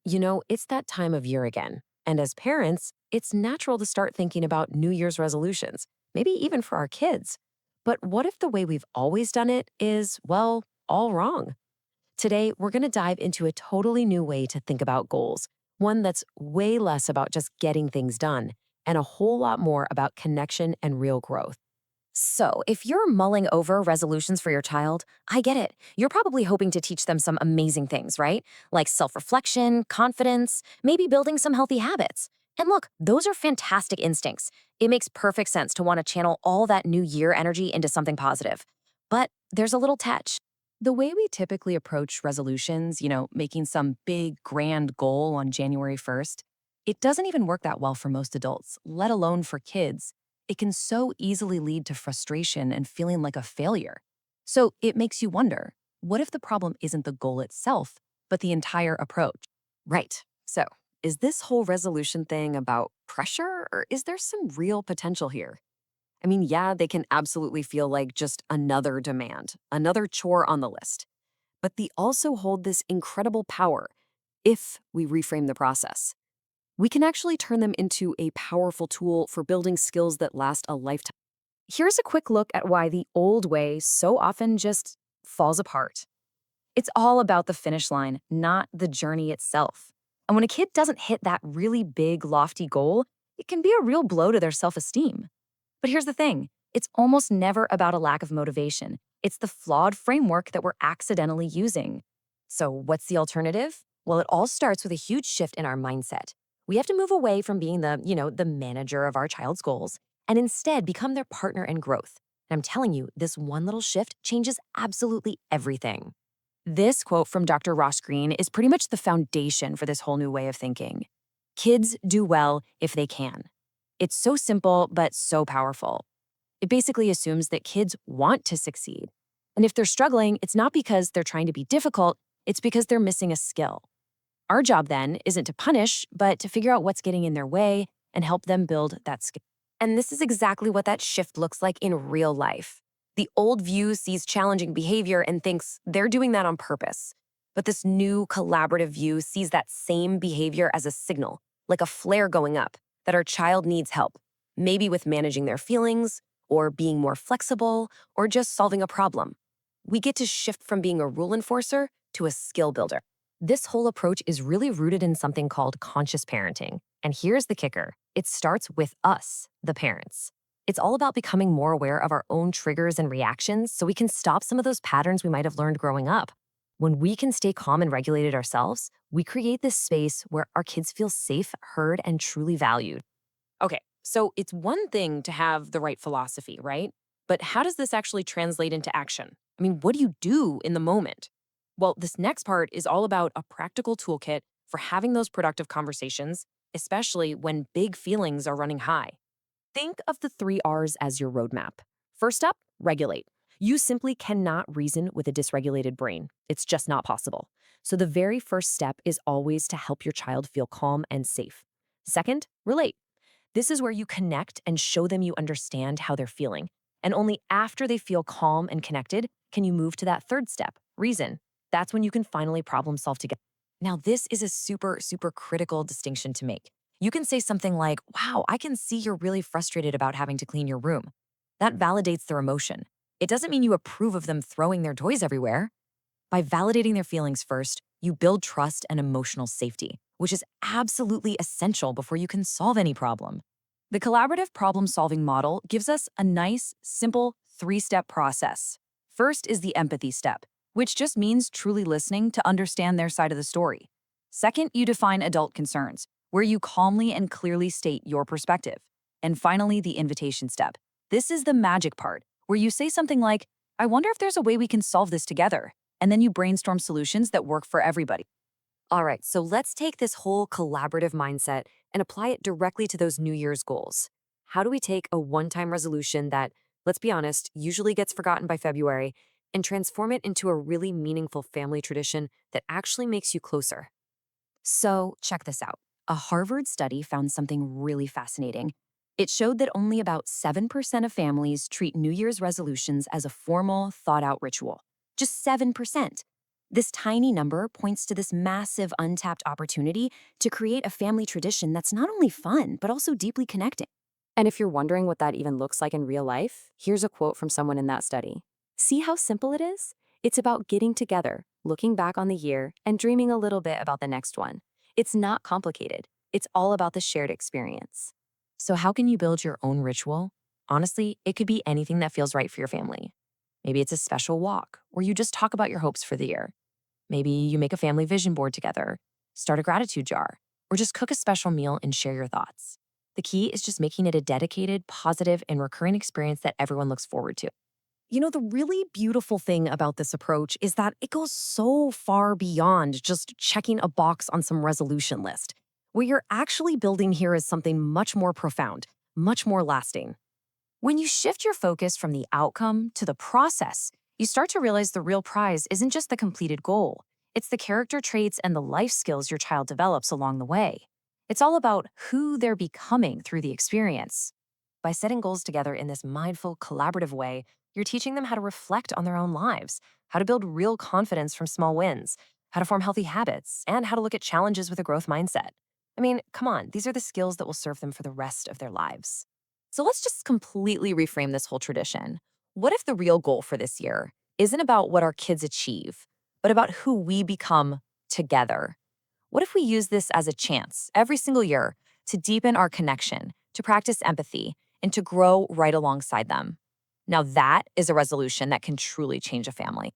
It's that time of year again. And as parents, it's natural to start thinking about New Year's resolutions, maybe even for our kids. But what if the way we've always done it is, well, all wrong? Today, we're going to dive into a totally new way to think about goals, one that's way less about just getting things done and a whole lot more about connection and real growth. So, if you're mulling over resolutions for your child, I get it. You're probably hoping to teach them some amazing things, right? Like self reflection, confidence, maybe building some healthy habits. And look, those are fantastic instincts. It makes perfect sense to want to channel all that new year energy into something positive. But there's a little catch. The way we typically approach resolutions, making some big grand goal on January 1st, it doesn't even work that well for most adults, let alone for kids. It can so easily lead to frustration and feeling like a failure. So it makes you wonder, what if the problem isn't the goal itself, but the entire approach? Right. So, is this whole resolution thing about pressure or is there some real potential here? Yeah, they can absolutely feel like just another demand, another chore on the list. But they also hold this incredible power if we reframe the process. We can actually turn them into a powerful tool for building skills that last a lifetime. Here's a quick look at why the old way so often just falls apart. It's all about the finish line, not the journey itself. And when a kid doesn't hit that really big, lofty goal, it can be a real blow to their self esteem. But here's the thing, it's almost never about a lack of motivation. It's the flawed framework that we're accidentally using. So, what's the alternative? Well, it all starts with a huge shift in our mindset. We have to move away from being the manager of our child's goals and instead become their partner in growth. And I'm telling you, this one little shift changes absolutely everything. This quote from Dr. Ross Greene is pretty much the foundation for this whole new way of thinking. Kids do well if they can. It's so simple, but so powerful. It basically assumes that kids want to succeed. And if they're struggling, it's not because they're trying to be difficult, it's because they're missing a skill. Our job then isn't to punish, but to figure out what's getting in their way and help them build that skill. And this is exactly what that shift looks like in real life. The old view sees challenging behavior and thinks they're doing that on purpose. But this new collaborative view sees that same behavior as a signal, like a flare going up, that our child needs help, maybe with managing their feelings, or being more flexible, or just solving a problem. We get to shift from being a rule enforcer to a skill builder. This whole approach is really rooted in something called conscious parenting. And here's the kicker, it starts with us, the parents. It's all about becoming more aware of our own triggers and reactions so we can stop some of those patterns we might have learned growing up. When we can stay calm and regulated ourselves, we create this space where our kids feel safe, heard, and truly valued. Okay, so it's one thing to have the right philosophy, right? But how does this actually translate into action? What do you do in the moment? Well, this next part is all about a practical toolkit for having those productive conversations, especially when big feelings are running high. Think of the 3 R's as your roadmap. First up, regulate. You simply cannot reason with a dysregulated brain. It's just not possible. So the very first step is always to help your child feel calm and safe. Second, relate. This is where you connect and show them you understand how they're feeling. And only after they feel calm and connected can you move to that third step, reason. That's when you can finally problem solve together. Now, this is a super, super critical distinction to make. You can say something like, wow, I can see you're really frustrated about having to clean your room. That validates their emotion. It doesn't mean you approve of them throwing their toys everywhere. By validating their feelings first, you build trust and emotional safety, which is absolutely essential before you can solve any problem. The collaborative problem-solving model gives us a nice, simple 3-step process. First is the empathy step, which just means truly listening to understand their side of the story. Second, you define adult concerns, where you calmly and clearly state your perspective. And finally, the invitation step. This is the magic part, where you say something like, I wonder if there's a way we can solve this together. And then you brainstorm solutions that work for everybody. All right, so let's take this whole collaborative mindset and apply it directly to those New Year's goals. How do we take a one-time resolution that, let's be honest, usually gets forgotten by February and transform it into a really meaningful family tradition that actually makes you closer? So, check this out. A Harvard study found something really fascinating. It showed that only about 7% of families treat New Year's resolutions as a formal, thought-out ritual. Just 7%. This tiny number points to this massive untapped opportunity to create a family tradition that's not only fun, but also deeply connecting. And if you're wondering what that even looks like in real life, here's a quote from someone in that study. See how simple it is? It's about getting together, looking back on the year, and dreaming a little bit about the next one. It's not complicated. It's all about the shared experience. So, how can you build your own ritual? Honestly, it could be anything that feels right for your family. Maybe it's a special walk, or you just talk about your hopes for the year. Maybe you make a family vision board together, start a gratitude jar, or just cook a special meal and share your thoughts. The key is just making it a dedicated, positive, and recurring experience that everyone looks forward to. The really beautiful thing about this approach is that it goes so far beyond just checking a box on some resolution list. What you're actually building here is something much more profound, much more lasting. When you shift your focus from the outcome to the process, you start to realize the real prize isn't just the completed goal. It's the character traits and the life skills your child develops along the way. It's all about who they're becoming through the experience. By setting goals together in this mindful, collaborative way, you're teaching them how to reflect on their own lives, how to build real confidence from small wins, how to form healthy habits, and how to look at challenges with a growth mindset. I mean, come on, these are the skills that will serve them for the rest of their lives. So let's just completely reframe this whole tradition. What if the real goal for this year isn't about what our kids achieve, but about who we become together? What if we use this as a chance every single year to deepen our connection, to practice empathy, and to grow right alongside them? Now, that is a resolution that can truly change a family.